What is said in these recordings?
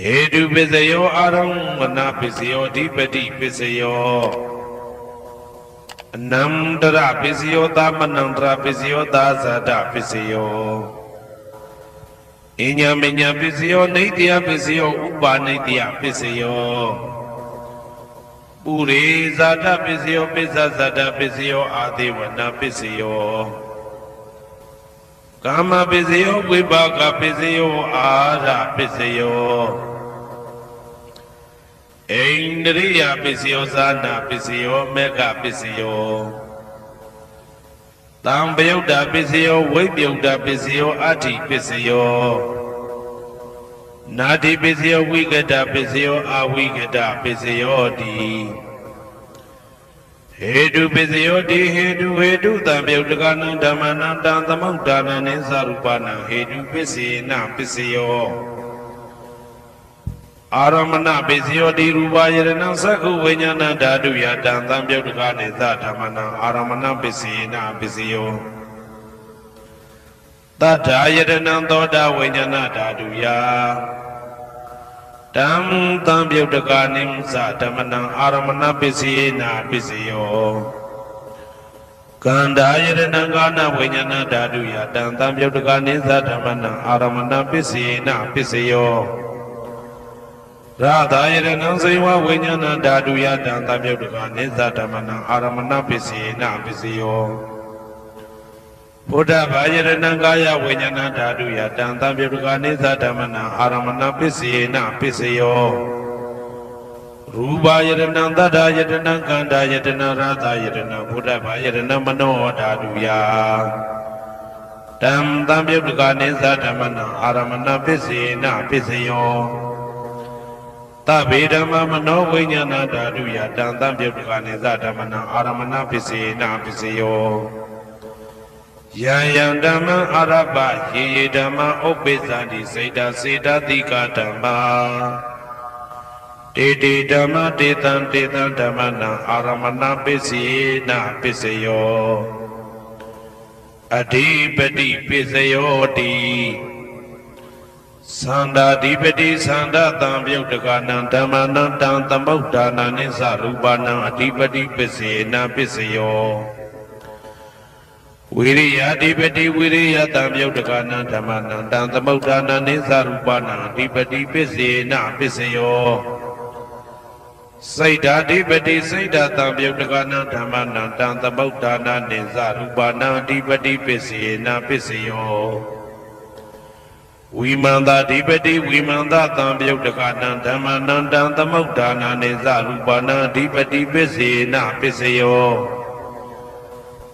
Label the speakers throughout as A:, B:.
A: Hedu Pisayo Aramana Pisayo Dipati Pisayo Namdara Pisayo Damanandra Pisayo Dazada Pisayo Inya Minya Pisayo Nitya Pisayo Upa Nitya Pisayo Puri Zada Pisayo Pisa Zada Pisayo Adivana Pisayo Kama Pisayo Vibhaka Pisayo Ara Pisayo Indriya Pisayo Sana Pisayo Mega Pisayo Tambayuda Pisayo Vibhyuda Pisayo Ati Pisayo Nadi Pisayo Vigada Pisayo Avigada Pisayo Di Hedu Pisayo Di Hedu Tambayudagana Damana Damamudana Nisarupana Hedu Pisina Pisayo Aramana Pisayo Di Rubayana Saku Vinyana Daduya Tambayudagana Zadamana Aramana Pisina Pisayo Tadayadana Doda Vinyana Daduya Tam Tambayudaganim Zadamana Aramana Pisina Pisayo Kandayadana Gana Vinyana Daduya Tambayudaganim Zadamana Aramana Pisina Pisayo Radayadana Sewa Vinyana Daduya Tambayudaganim Zadamana Aramana Pisina Pisayo Buddha Vajrana Gaya Vinyana Daduya Tambayudaganim Zadamana Aramana Pisina Pisayo Rubayadana Dadayadana Gandayadana Radayadana Buddha Vajrana Mano Daduya Tambayudaganim Zadamana Aramana Pisina Pisayo Tabedama Mano Vinyana Daduya Tambayudaganim Zadamana Aramana Pisina Pisayo Yayandama Araba Yedama Obezadi Seda Seda Dika Dhamma Dede Dhamma Dedan Dedan Dhammana Aramana Pisina Pisayo Adipati Pisayo Di Sanda Adipati Sanda Tambayudagana Dhammana Tambauddhana Nisarupana Adipati Pisina Pisayo Viriya Adipati Viriya Tambayudagana Dhammana Tambauddhana Nisarupana Adipati Pisina Pisayo Saida Adipati Saida Tambayudagana Dhammana Tambauddhana Nisarupana Adipati Pisina Pisayo Vimanda Adipati Vimanda Tambayudagana Dhammana Tambauddhana Nisarupana Adipati Pisina Pisayo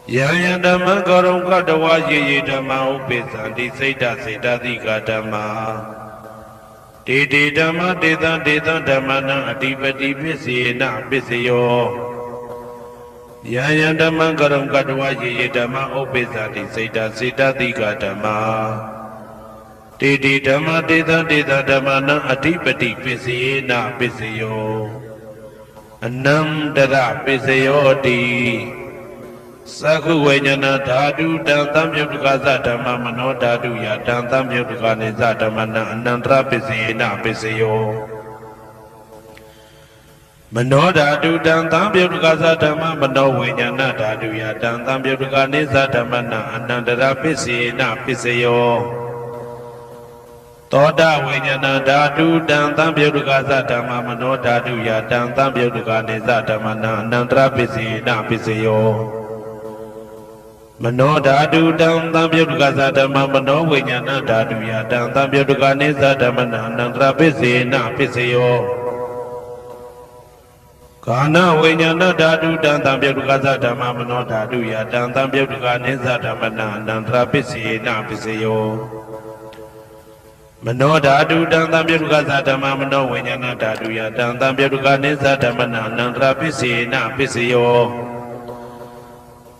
A: Yayandama Garam Kadawa Ye Dhamma Upesandi Seda Seda Dika Dhamma Dede Dhamma Deda Deda Dhammana Adipati Pisina Pisayo Yayandama Garam Kadawa Ye Dhamma Upesandi Seda Seda Dika Dhamma Dede Dhamma Deda Deda Dhammana Adipati Pisina Pisayo Anamdara Pisayo Di Saku Vinyana Dhadu Tambayudagaza Dhamma Mano Dhaduya Tambayudaganim Zadamana Anandra Pisina Pisayo Mano Dhadu Tambayudagaza Dhamma Mano Vinyana Dhaduya Tambayudaganim Zadamana Anandra Pisina Pisayo Toda Vinyana Dhadu Tambayudagaza Dhamma Mano Dhaduya Tambayudaganim Zadamana Anandra Pisina Pisayo Mano Dhadu Tambayudagaza Dhamma Mano Vinyana Dhaduya Tambayudaganim Zadamana Anandra Pisina Pisayo Kana Vinyana Dhadu Tambayudagaza Dhamma Mano Dhaduya Tambayudaganim Zadamana Anandra Pisina Pisayo Mano Dhadu Tambayudagaza Dhamma Mano Vinyana Dhaduya Tambayudaganim Zadamana Anandra Pisina Pisayo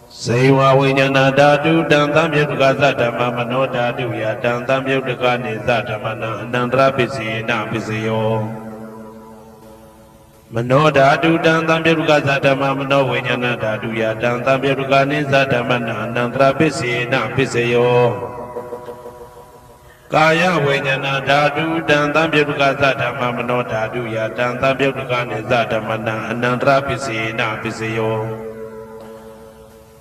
A: Sewa Vinyana Dhadu Tambayudagaza Dhamma Mano Dhaduya Tambayudaganim Zadamana Anandra Pisina Pisayo Mano Dhadu Tambayudagaza Dhamma Mano Vinyana Dhaduya Tambayudaganim Zadamana Anandra Pisina Pisayo ကာယဝိညာဏဓာတုတံသံပြုတ်ကသဓမ္မမနောဓာတုယတံသံပြုတ်ကနိသဓမ္မနံအနန္တရပစ္စေနပစ္စယော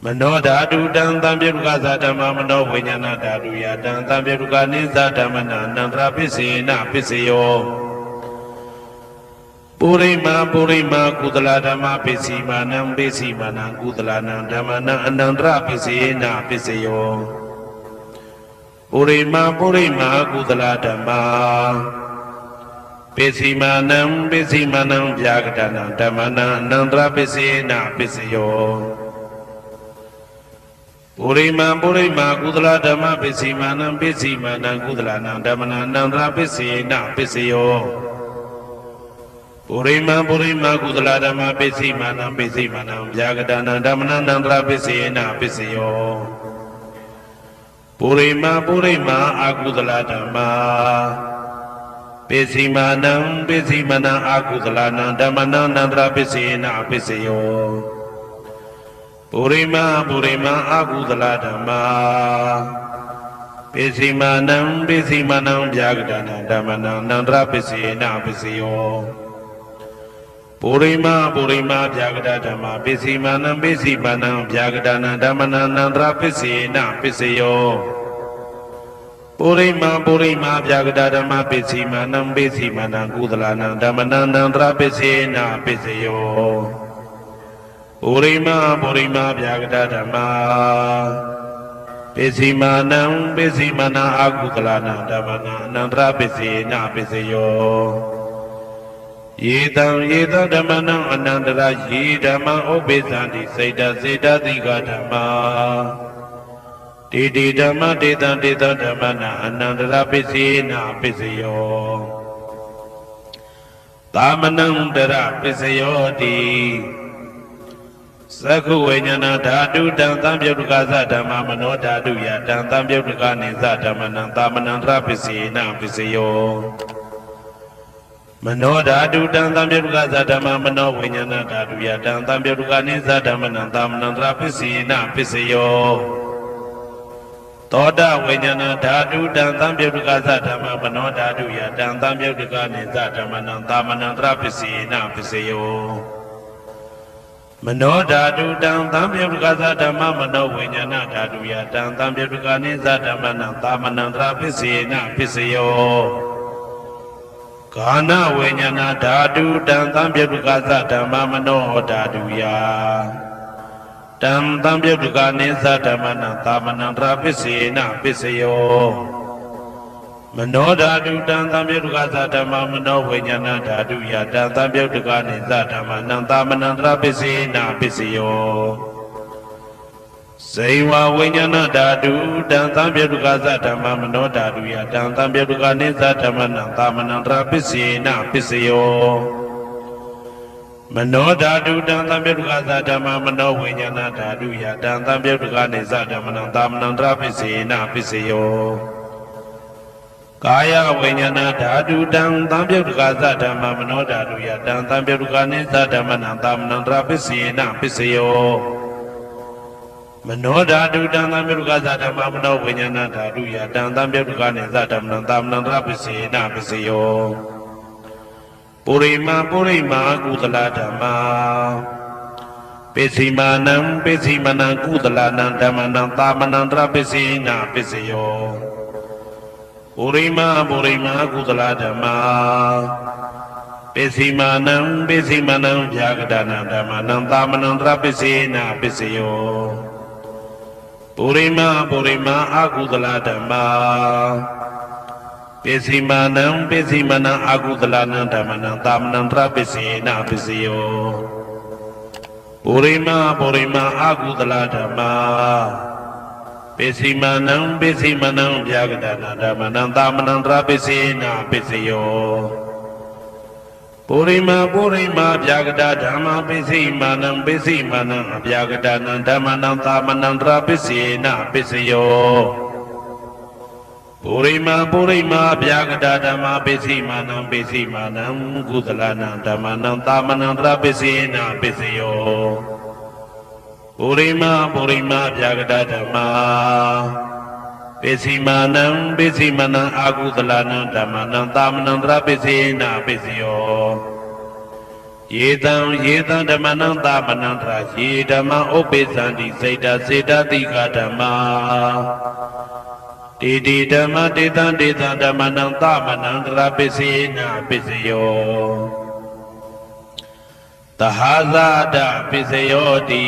A: မနောဓာတုတံသံပြုတ်ကသဓမ္မမနောဝိညာဏဓာတုယတံသံပြုတ်ကနိသဓမ္မနံအနန္တရပစ္စေနပစ္စယောပုရိမာကုသလဓမ္မပစ္စည်းမာနံပစ္စည်းမာနံကုသလနံဓမ္မနံအနန္တရပစ္စေနပစ္စယောပုရိမာကုသလဓမ္မာပစ္စည်းမာနံဗျာကတနံဓမ္မနံအနန္တရပစ္စေနပစ္စယောပုရိမာကုသလဓမ္မပစ္စည်းမာနံကုသလနံဓမ္မနံအနန္တရပစ္စေနပစ္စယောပုရိမာကုသလဓမ္မပစ္စည်းမာနံဗျာကတနံဓမ္မနံအနန္တရပစ္စေနပစ္စယောပုရိမာအကုသလဓမ္မာပစ္စည်းမာနံအကုသလနံဓမ္မနံအနန္တရပစ္စေနပစ္စယောပုရိမာအကုသလဓမ္မာပစ္စည်းမာနံဗျာကတနံဓမ္မနံအနန္တရပစ္စေနပစ္စယောပုရိမာဗျာကတဓမ္မာပစ္စည်းမာနံဗျာကတနံဓမ္မနံအနန္တရပစ္စေနပစ္စယောပုရိမာဗျာကတဓမ္မာပစ္စည်းမာနံကုသလနံဓမ္မနံအနန္တရပစ္စေနပစ္စယောပုရိမာဗျာကတဓမ္မာပစ္စည်းမာနံအကုသလနံဓမ္မနံအနန္တရပစ္စေနပစ္စယောယေတံဓမ္မနံအနန္တရာယေဓမ္မံဥပိ္ပဇံတိစေတသိကဓမ္မာတေဓမ္မတေတံဓမ္မနံအနန္တရာပစ္စေနပစ္စယောသာမနံတရပစ္စယောတိသက္ခုဝိညာဏဓာတုတံသံပြုတ်ကသဓမ္မမနောဓာတုယတံသံပြုတ်ကနိသဓမ္မနံသာမနံတရပစ္စေနပစ္စယောမနောဓာတုတံသံပြုတ်ကသဓမ္မမနောဝိညာဏဓာတုယတံသံပြုတ်ကနိသဓမ္မနံသာမနံတရပစ္စေနပစ္စယောသောတဝိညာဏဓာတုတံသံပြုတ်ကသဓမ္မမနောဓာတုယတံသံပြုတ်ကနိသဓမ္မနံသာမနံတရပစ္စေနပစ္စယောမနောဓာတုတံသံပြုတ်ကသဓမ္မမနောဝိညာဏဓာတုယတံသံပြုတ်ကနိသဓမ္မနံသာမနံတရပစ္စေနပစ္စယောကာနဝိညာဏဓာတုတံသံပြုတ်ကသဓမ္မမနောဓာတုယတံသံပြုတ်ကနိသဓမ္မနံသာမနံတရပစ္စေနပစ္စယောမနောဓာတုတံသံပြုတ်ကသဓမ္မမနောဝိညာဏဓာတုယတံသံပြုတ်ကနိသဓမ္မနံသာမနံတရပစ္စေနပစ္စယောဇေဝဝိညာဏဓာတုတံသံပြုတ်ကသဓမ္မမနောဓာတုယတံသံပြုတ်ကနိသဓမ္မနံသာမနံတရပစ္စေနပစ္စယောမနောဓာတုတံသံပြုတ်ကသဓမ္မမနောဝိညာဏဓာတုယတံသံပြုတ်ကနိသဓမ္မနံသာမနံတရပစ္စေနပစ္စယောကာယဝိညာဏဓာတုတံသံပြုတ်ကသဓမ္မမနောဓာတုယတံသံပြုတ်ကနိသဓမ္မနံသာမနံတရပစ္စေနပစ္စယောမနောဓာတုတံသံပြုတ်ကသဓမ္မမနောဝိညာဏဓာတုယတံသံပြုတ်ကနိသဓမ္မနံသာမနံတရပစ္စေနပစ္စယောပုရိမာကုသလဓမ္မာပစ္စည်းမာနံကုသလနံဓမ္မနံသာမနံတရပစ္စေနပစ္စယောပုရိမာကုသလဓမ္မာပစ္စည်းမာနံဗျာကတနံဓမ္မနံသာမနံတရပစ္စေနပစ္စယောပုရိမာအကုသလဓမ္မာပစ္စည်းမာနံအကုသလနံဓမ္မနံသာမနံတရပစ္စေနပစ္စယောပုရိမာအကုသလဓမ္မာပစ္စည်းမာနံဗျာကတနံဓမ္မနံသာမနံတရပစ္စေနပစ္စယောပုရိမာဗျာကတဓမ္မာပစ္စည်းမာနံဗျာကတနံဓမ္မနံသာမနံတရပစ္စေနပစ္စယောပုရိမာဗျာကတဓမ္မာပစ္စည်းမာနံကုသလနံဓမ္မနံသာမနံတရပစ္စေနပစ္စယောပုရိမာဗျာကတဓမ္မာပ si manang aku telanang damanang tamanang trapesena pesio Yedang damanang tamanang traji dama opesandi seda tiga dama Didi dama dedang damanang tamanang trapesena pesio Tahazada pesio di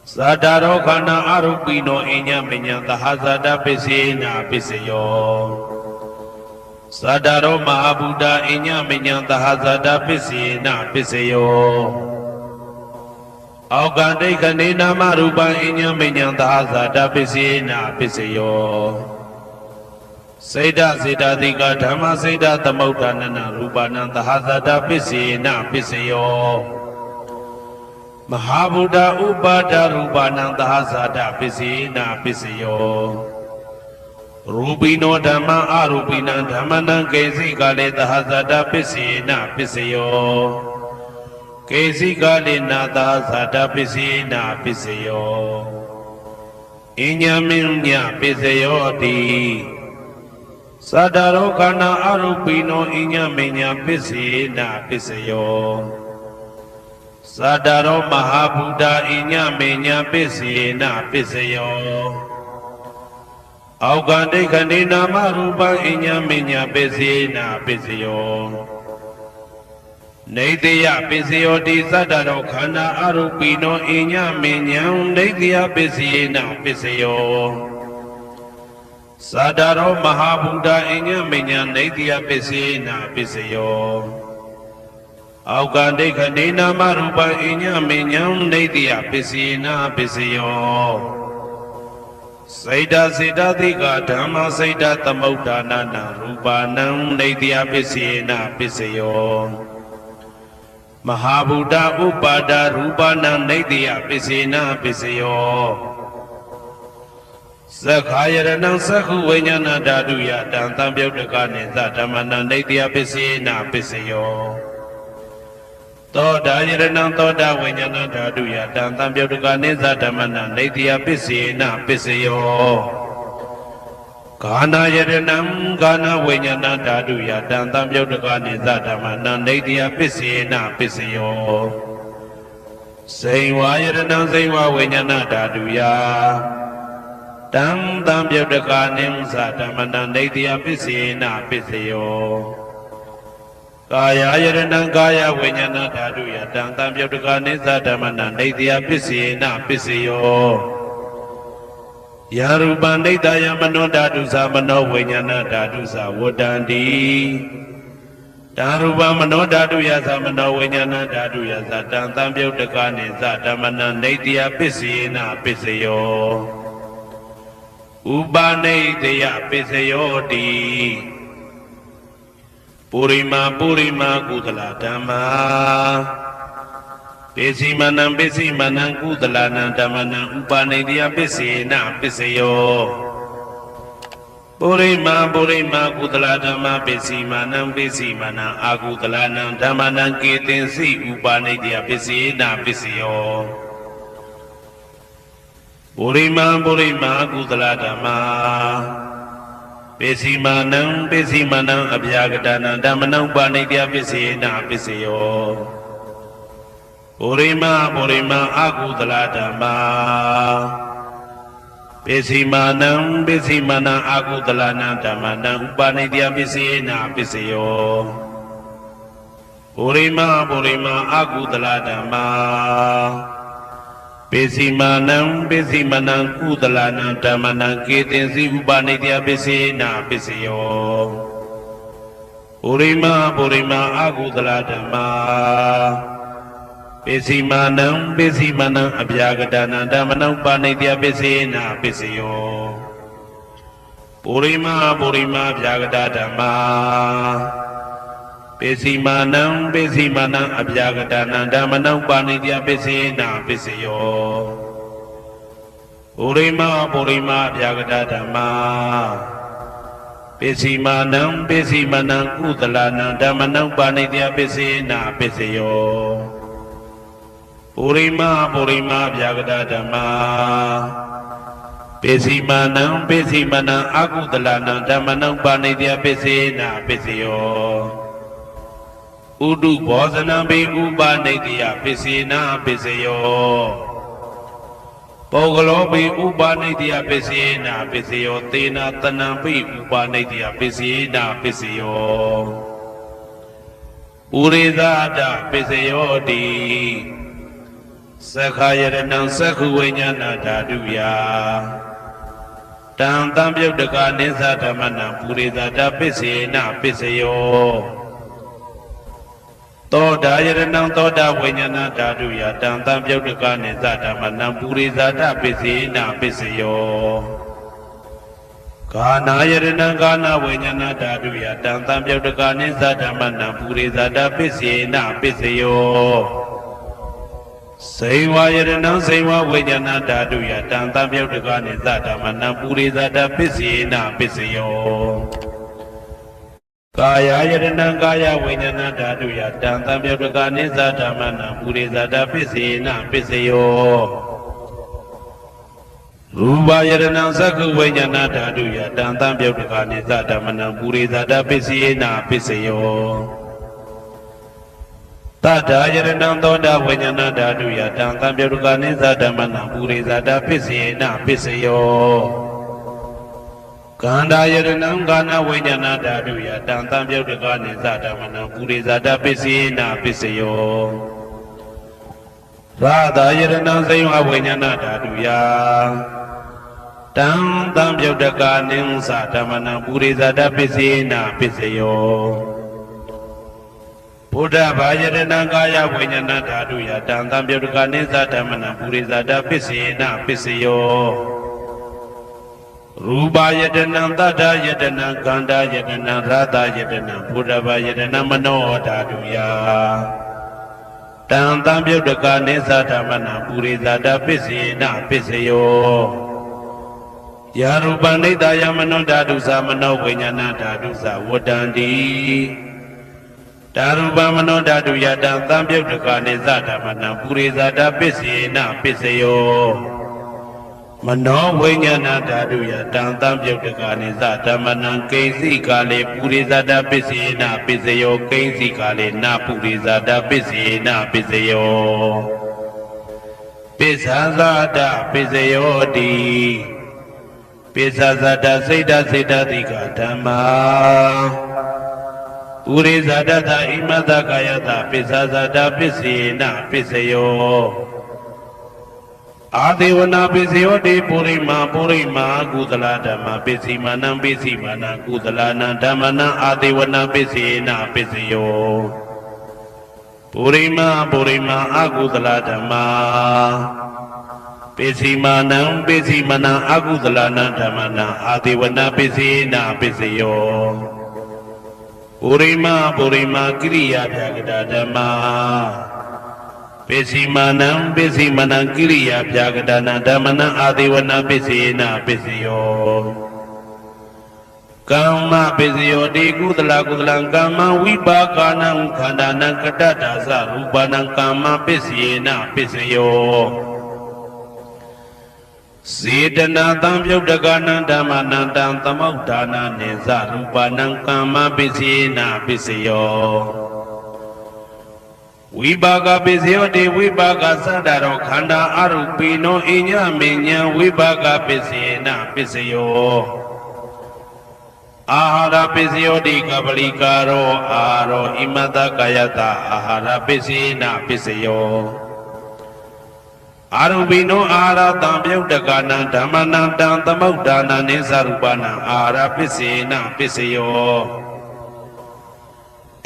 A: Sadaro kana arupino inya menya tahazada pesena peseyo Sadaro mahabuddha inya menya tahazada pesena peseyo Augandai kanena marupa inya menya tahazada pesena peseyo Seda tiga dhamma seda tamaudanana rupana tahazada pesena peseyo Mahabuddha upada rupanang tahasada pisina pisiyo Rupino dhamma arupinang dhammanang kesi kale tahasada pisina pisiyo Kesi kale na tahasada pisina pisiyo Inyaminya pisiyo di Sadaro kana arupino inyaminya pisina pisiyo Sadaro mahabuddha inya menya pesena peseyo Augandai kanena marupa inya menya pesena peseyo Naideya peseyo di sadaro kana arupino inya menya naideya pesena peseyo Sadaro mahabuddha inya menya naideya pesena peseyo Augandai kanena marupa inya menyam naidiya pisina pisiyo Saida tiga dhamma saida tamaudanana rupanang naidiya pisina pisiyo Mahabuddha upada rupanang naidiya pisina pisiyo Sakhayaranang sakhu vinyana dhaduya dantam yaudakane dhammanang naidiya pisina pisiyo Toda yiranang toda vinyana dhaduya dantam yaudakane dhammanang naidiya pisina pisiyo Kana yiranang kana vinyana dhaduya dantam yaudakane dhammanang naidiya pisina pisiyo Saiva yiranang saiva vinyana dhaduya dantam yaudakane dhammanang naidiya pisina pisiyo Kaya yaranang kaya vinyana dhaduya dantam yaudakane dhammanang naidiya pisina pisiyo Yarupan naidaya mano dhadusa mano vinyana dhadusa wadandi Darupa mano dhaduya sa mano vinyana dhaduya sa dantam yaudakane dhammanang naidiya pisina pisiyo Upanaideya pisiyo di Purima kudala dhamma Pesimanang kudalanang dhammanang upanaideya pisina pisiyo Purima kudala dhamma Pesimanang akudalanang dhammanang ketensi upanaideya pisina pisiyo Purima kudala dhamma Pesimanang abhyagadana dhammanang upanaideya pisina pisiyo Purima akudala dhamma Pesimanang akudalanang dhammanang upanaideya pisina pisiyo Purima akudala dhamma Pesimanang kudalanang dhammanang ketensi upanaideya pisina pisiyo Purima akudala dhamma Pesimanang abhyagadana dhammanang upanaideya pisina pisiyo Purima abhyagada dhamma Pesimanang abhyagadana dhammanang upanaideya pisina pisiyo Purima abhyagada dhamma Pesimanang kudalanang dhammanang upanaideya pisina pisiyo Purima abhyagada dhamma ပိစီမာနံပိစီမနံအကုသလနံဓမ္မနံပါဏိတယပိစေနာပိစယောဥဒုဘောဇနံပိဥပါဏိတယပိစေနာပိစယောပုဂ္ဂလောပိဥပါဏိတယပိစေနာပိစယောသေနာတနံပိဥပါဏိတယပိစေနာပိစယောဥရိသဒပိစယောတိသက္ခာယရဏံသက္ခုဝိညာဏဓာတုယတံတံပြုတ်တကနိသဓမ္မနံပုရိသဒပိစေနပိစယောသောတာယရဏံသောတာဝိညာဏဓာတုယတံတံပြုတ်တကနိသဓမ္မနံပုရိသဒပိစေနပိစယောကာနာယရဏံကာနာဝိညာဏဓာတုယတံတံပြုတ်တကနိသဓမ္မနံပုရိသဒပိစေနပိစယောစေဝယရဏံစေဝဝိညာဏဓာတုယတံတံပြုတ်တကနိသဓမ္မနံပုရိသဒပိစေနပိစယောကာယယရဏံကာယဝိညာဏဓာတုယတံတံပြုတ်တကနိသဓမ္မနံပုရိသဒပိစေနပိစယောရူပယရဏံသက္ခုဝိညာဏဓာတုယတံတံပြုတ်တကနိသဓမ္မနံပုရိသဒပိစေနပိစယောတထာယရဏံသောတာဝိညာဏဓာတုယတံတံပြုတ်တကနိသဓမ္မနံပုရိသဒပိစေနပိစယောကန္တာယရဏံကာနဝိညာဏဓာတုယတံတံပြုတ်တကနိသဓမ္မနံပုရိသဒပိစေနပိစယောရာသာယရဏံစေဝဝိညာဏဓာတုယတံတံပြုတ်တကနိသဓမ္မနံပုရိသဒပိစေနပိစယောဘုဒ္ဓဘာယရဏံကာယဝိညာဏဓာတုယတံတံပြုတ်တကနိသဓမ္မနံပုရိသဒပိစေနပိစယောရူပယတနံတတ္ထယတနံကန္တာယတနံရာသယတနံဘုဒ္ဓဘာယတနံမနောဓာတုယတံတံပြုတ်တကနိသဓမ္မနံပုရိသဒပိစေနပိစယောယာရူပနိတယမနောဓာတုသမနောဝိညာဏဓာတုသဝတ္တန္တိဓာရူပမနောဓာတုယတံတံပြုတ်တကနိသဓမ္မနံပုရိသဒပိစေနပိစယောမနောဝိညာဏဓာတုယတံတံပြုတ်တကနိသဓမ္မနံကိဉ္စီကာလေပုရိသဒပိစေနပိစယောကိဉ္စီကာလေနပုရိသဒပိစေနပိစယောပိစ္ဆာသဒပိစယောတိပိစ္ဆာသဒစိတ်တစိတ်တတိကဓမ္မာဥရိဇာတသဣမတကာယတပိစ္ဆာဇာတပိစေနပိစယောအာဒေဝနာပိစယောတိပုရိမာကုသလဓမ္မပိစီမာနံပိစီမာနံကုသလနံဓမ္မနံအာဒေဝနာပိစေနပိစယောပုရိမာအကုသလဓမ္မာပိစီမာနံပိစီမာနံအကုသလနံဓမ္မနံအာဒေဝနာပိစေနပိစယောပုရိမာကိရိယာပြကတာဓမ္မာပိစီမာနံကိရိယာပြကတာနံဓမ္မနံအာဒေဝနာပိစေနပိစယောကာမပိစယောတိကုသလံကာမဝိပါကနံခန္ဓာနံကတ္တဒါသရူပနံကာမပိစေနပိစယောစေတနာတံပြုတ်တကနံဓမ္မနံတံသမုဋ္ဌာနနိသရူပနံကာမပိစေနပိစယောဝိပါကပိစယောတိဝိပါကသတ္တရောခန္ဓာအရူပိနောအညမေညာဝိပါကပိစေနပိစယောအာဟာရပိစယောတိကပလိကာရောအာရောဣမတကာယတအာဟာရပိစေနပိစယောအာရူပိနောအာဟာရတံပြုတ်တကနံဓမ္မနံတံသမုဋ္ဌာနနိသရူပနံအာဟာရပိစေနပိစယော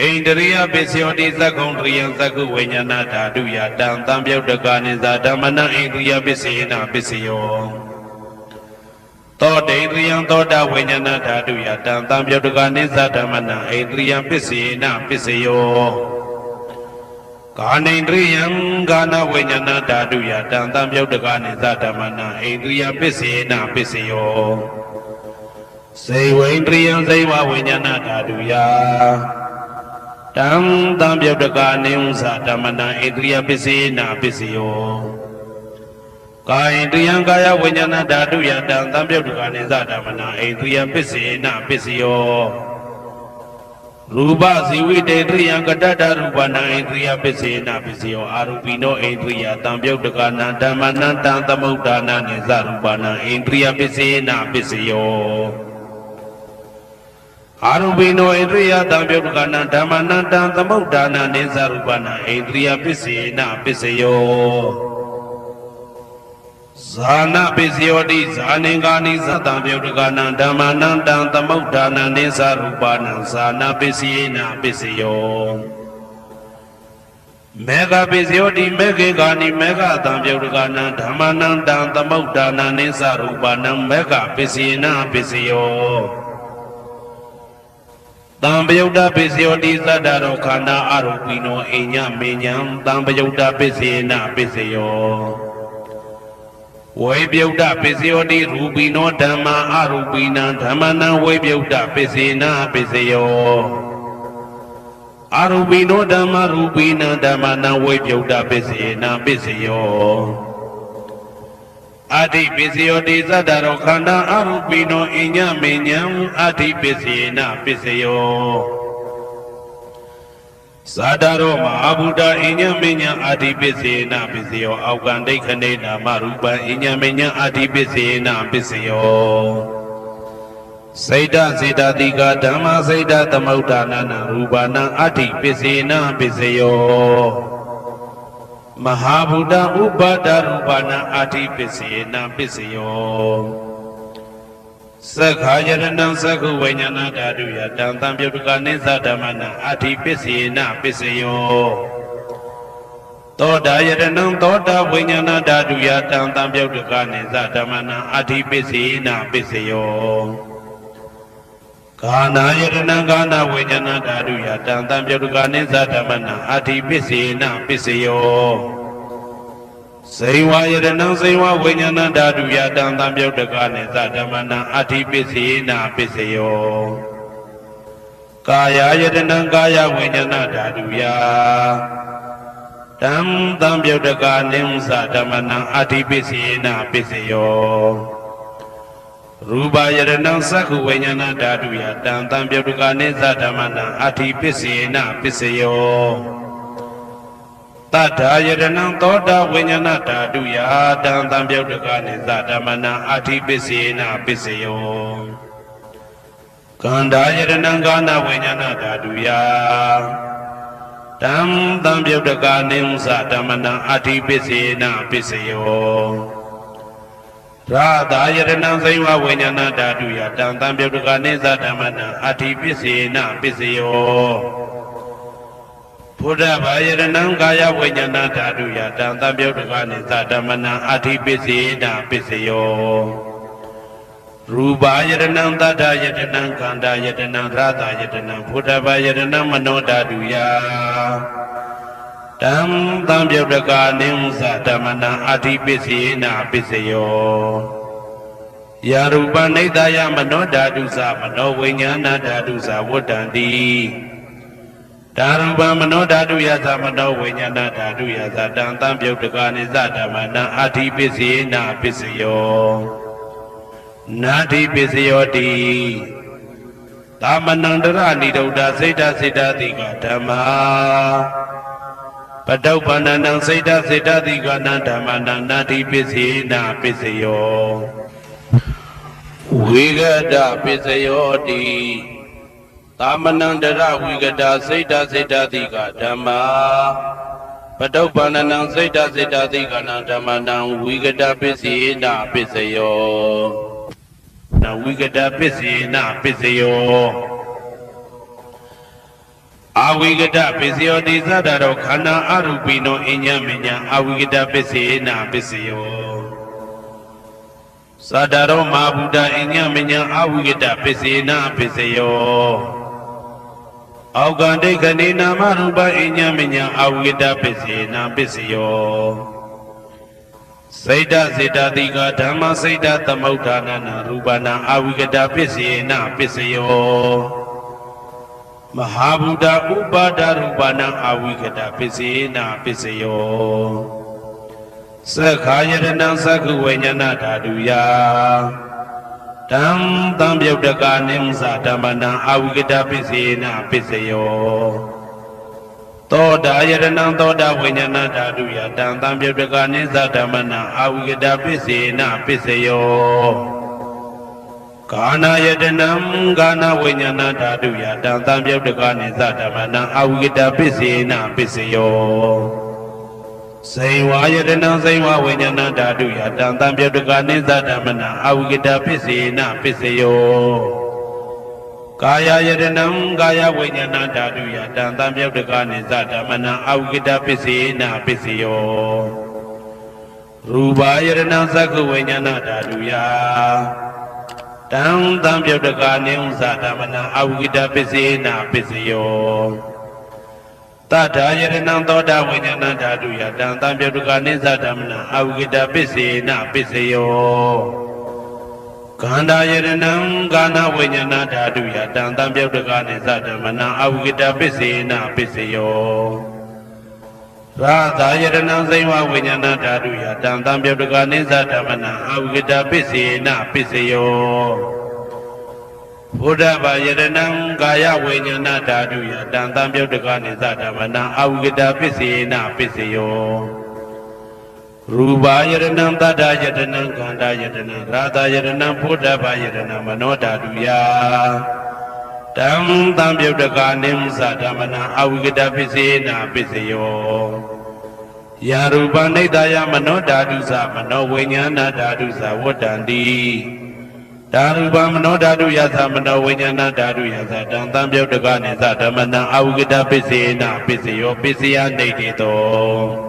A: ဣန္ဒရိယပိစယောတိသက္ကုံတရိယံသက္ခုဝိညာဏဓာတုယတံတံပြုတ်တကနိသဓမ္မနံဣန္ဒရိယပိစေနပိစယောသောတေန္ဒရိယံသောတာဝိညာဏဓာတုယတံတံပြုတ်တကနိသဓမ္မနံဣန္ဒရိယပိစေနပိစယောကာနိန္ဒရိယံကာနဝိညာဏဓာတုယတံတံပြုတ်တကနိသဓမ္မနံဣန္ဒရိယပိစေနပိစယောစေဝိန္ဒရိယံစေဝဝိညာဏဓာတုယတံတံပြုတ်တကနိဥ္စဓမ္မနံဣန္ဒရိယပိစေနပိစယော ကာယတယံကာယဝိညာဏဓာတုယတံသံပြုတ်တကနိသဓမ္မနာအိန္ဒိယပစ္စေနပစ္စယောရူပဇီဝိတေတယံကတတရူပနာအိန္ဒိယပစ္စေနပစ္စယောအာရူပိနောအိန္ဒိယသံပြုတ်တကနာဓမ္မနတံသမုဒ္ဒါနာနိသရူပနာအိန္ဒိယပစ္စေနပစ္စယောအာရုပိနောဣန္ဒြိယတံပြုတ်ကနာဓမ္မနတံသမုဒ္ဒါနာနိသရူပနာဣန္ဒြိယပစ္စေနပစ္စယောဇာနာပစ္စယောတိဇာနေကာနိသတံပြုတ်ကနာဓမ္မနတံသမုဒ္ဒါနာနိသရူပနာဇာနာပစ္စယေနပစ္စယောမေဃပစ္စယောတိမေဃေကာနိမေဃတံပြုတ်ကနာဓမ္မနတံသမုဒ္ဒါနာနိသရူပနာမေဃပစ္စယေနပစ္စယောတံပယုတ်တပစ္စယောတိသတ္တရောခန္ဓာအရူပိနောအိညမေညံတံပယုတ်တပစ္စေနပစ္စယောဝေပယုတ်တပစ္စယောတိရူပိနောဓမ္မာအရူပိနံဓမ္မနံဝေပယုတ်တပစ္စေနပစ္စယောအရူပိနောဓမ္မာရူပိနံဓမ္မနံဝေပယုတ်တပစ္စေနပစ္စယောအဋ္ဌိပစ္စယောတိသတ္တရောခန္ဓာအရူပိနောအိညမေညံအဋ္ဌိပစ္စေနပစ္စယောသတ္တရောမဟာဗုဒ္ဓအိညမေညံအဋ္ဌိပစ္စေနပစ္စယောအောက်ကံဒိဋ္ဌနေနာမရူပံအိညမေညံအဋ္ဌိပစ္စေနပစ္စယောစိတ်တစေတတိကဓမ္မစိတ်တသမုဒ္ဒါနာရူပနာအဋ္ဌိပစ္စေနပစ္စယောမဟာဗုဒ္ဓဥပါဒရူပနာအာတိပစ္စေနပစ္စယောသက္ခာယရဏံသက္ခုဝိညာဏဓာတုယတံသံပြုတ်ကနိသဓမ္မနာအာတိပစ္စေနပစ္စယောသောတာယရဏံသောတာဝိညာဏဓာတုယတံသံပြုတ်ကနိသဓမ္မနာအာတိပစ္စေနပစ္စယောကာနာယရဏံကာနာဝိညာဏဓာတုယတံသံပြုတ်ကနိသဓမ္မနာအာတိပစ္စေနပစ္စယောဇိဝယရဏံဇိဝဝိညာဏဓာတုယတံသံပြုတ်ကနိသဓမ္မနာအာတိပစ္စေနပစ္စယောကာယယရဏံကာယဝိညာဏဓာတုယတံသံပြုတ်ကနိသဓမ္မနာအာတိပစ္စေနပစ္စယောရူပယရဏံသက္ခုဝိညာဏဓာတုယတံသံပြုတ်ကနိသဓမ္မနာအာတိပစ္စေနပစ္စယောတတ္ထာယရဏံသောတာဝိညာဏဓာတုယတံသံပြုတ်ကနိသဓမ္မနာအာတိပစ္စေနပစ္စယောကန္တာယရဏံကာနဝိညာဏဓာတုယတံသံပြုတ်ကနိသဓမ္မနာအာတိပစ္စေနပစ္စယောရာသာယရဏံဇိဝဝိညာဏဓာတုယတံသံပြုတ်ကနိသဓမ္မနာအာတိပစ္စေနပစ္စယောဘုဒ္ဓဘာယရဏံကာယဝိညာဏဓာတုယတံသံပြုတ်ကနိသဓမ္မနာအာတိပစ္စေနပစ္စယောရူပယရဏံသတ္တယရဏံခန္ဓာယရဏံရာသာယရဏံဘုဒ္ဓဘာယရဏံမနောဓာတုယတံသံပြုတ်ကနိသဓမ္မနာအာတိပစ္စေနပစ္စယောယာရူပနိဒာယမနောဓာတုသမနောဝိညာဏဓာတုသဝတ္တံတိဓာရူပမနောဓာတုယသမနောဝိညာဏဓာတုယသတံသံပြုတ်ကနိသဓမ္မနာအာတိပစ္စေနပစ္စယောနာတိပစ္စယောတိသမနန္တရနိဒုဒ္ဓစေတစေတတိကဓမ္မာပတုပ္ပန္နံစေတစေတတိကနံဓမ္မနံနာတိပစ္စေနပစ္စယောဝိဂဒပစ္စယောတိသမနန္တရဝိဂဒစေတစေတတိကဓမ္မာပတုပ္ပန္နံစေတစေတတိကနံဓမ္မနံဝိဂဒပစ္စေနပစ္စယောနဝိဂဒပစ္စေနပစ္စယောအဝိဂဒပစ္စယောတိသတ္တရောခန္ဓာအရူပိနောအိညမေညံအဝိဂဒပစ္စေနပစ္စယောသတ္တရောမဟာဗုဒ္ဓအိညမေညံအဝိဂဒပစ္စေနပစ္စယောအောက်ကံဒိဋ္ဌနေနာမရူပအိညမေညံအဝိဂဒပစ္စေနပစ္စယောစိတ်တစေတတိကဓမ္မစိတ်တသမုဋ္ဌာနနာရူပနာအဝိဂဒပစ္စေနပစ္စယောမဟာဗုဒ္ဓဥပါဒရူပနာအဝိဂဒပစ္စေနပစ္စယော သက္ခာယတနံသက္ခုဝိညာဏဓာတုယတံတံပြုတ်တကာနိမ္စဓမ္မနံအာဝိကတပစ္စေနပစ္စယောသောတာယတနံသောတာဝိညာဏဓာတုယတံတံပြုတ်တကာနိမ္စဓမ္မနံအာဝိကတပစ္စေနပစ္စယောကာနာယတနံကာနဝိညာဏဓာတုယတံတံပြုတ်တကာနိမ္စဓမ္မနံအာဝိကတပစ္စေနပစ္စယောစေဝါယတနံစေဝဝိညာဏဓာတုယတံတံပြုတ်တကာနိမ္စဓမ္မနံအာဝိကတပစ္စေနပစ္စယောကာယယတနံကာယဝိညာဏဓာတုယတံတံပြုတ်တကာနိမ္စဓမ္မနံအာဝိကတပစ္စေနပစ္စယောရူပယတနံသက္ခုဝိညာဏဓာတုယတံတံပြုတ်တကာနိမ္စဓမ္မနံအာဝိကတပစ္စေနပစ္စယောတထာယတနံသောတာဝိညာဏဓာတုယတံတံပြုတ်တကာနိမ္စဓမ္မနံအာဝိကတပစ္စေနပစ္စယောခန္ဓာယတနံကာနဝိညာဏဓာတုယတံတံပြုတ်တကာနိမ္စဓမ္မနံအာဝိကတပစ္စေနပစ္စယောရာဇာယတနံစေဝဝိညာဏဓာတုယတံတံပြုတ်တကာနိမ္စဓမ္မနံအာဝိကတပစ္စေနပစ္စယောဘုဒ္ဓဘာယတနံကာယဝိညာဏဓာတုယတံတံပြုတ်တကာနိမ္စဓမ္မနံအာဝိကတပစ္စေနပစ္စယောရူပယတနံတတ္တယတနံခန္ဓာယတနံရာသယတနံဘုဒ္ဓဘာယတနံမနောဓာတုယတံတံပြုတ်တကာနိမ္စဓမ္မနံအာဝိကတပစ္စေနပစ္စယောယာရူပနိတ္တယမနောဓာတုသမနောဝိညာဏဓာတုသဝတ္တန္တိဓာရူပမနောဓာတုယသမနောဝိညာဏဓာတုယသတံတံပြုတ်တကာနိမ္စဓမ္မနံအာဝိကတပစ္စေနပစ္စယောပစ္စယနိဋ္ဌိတော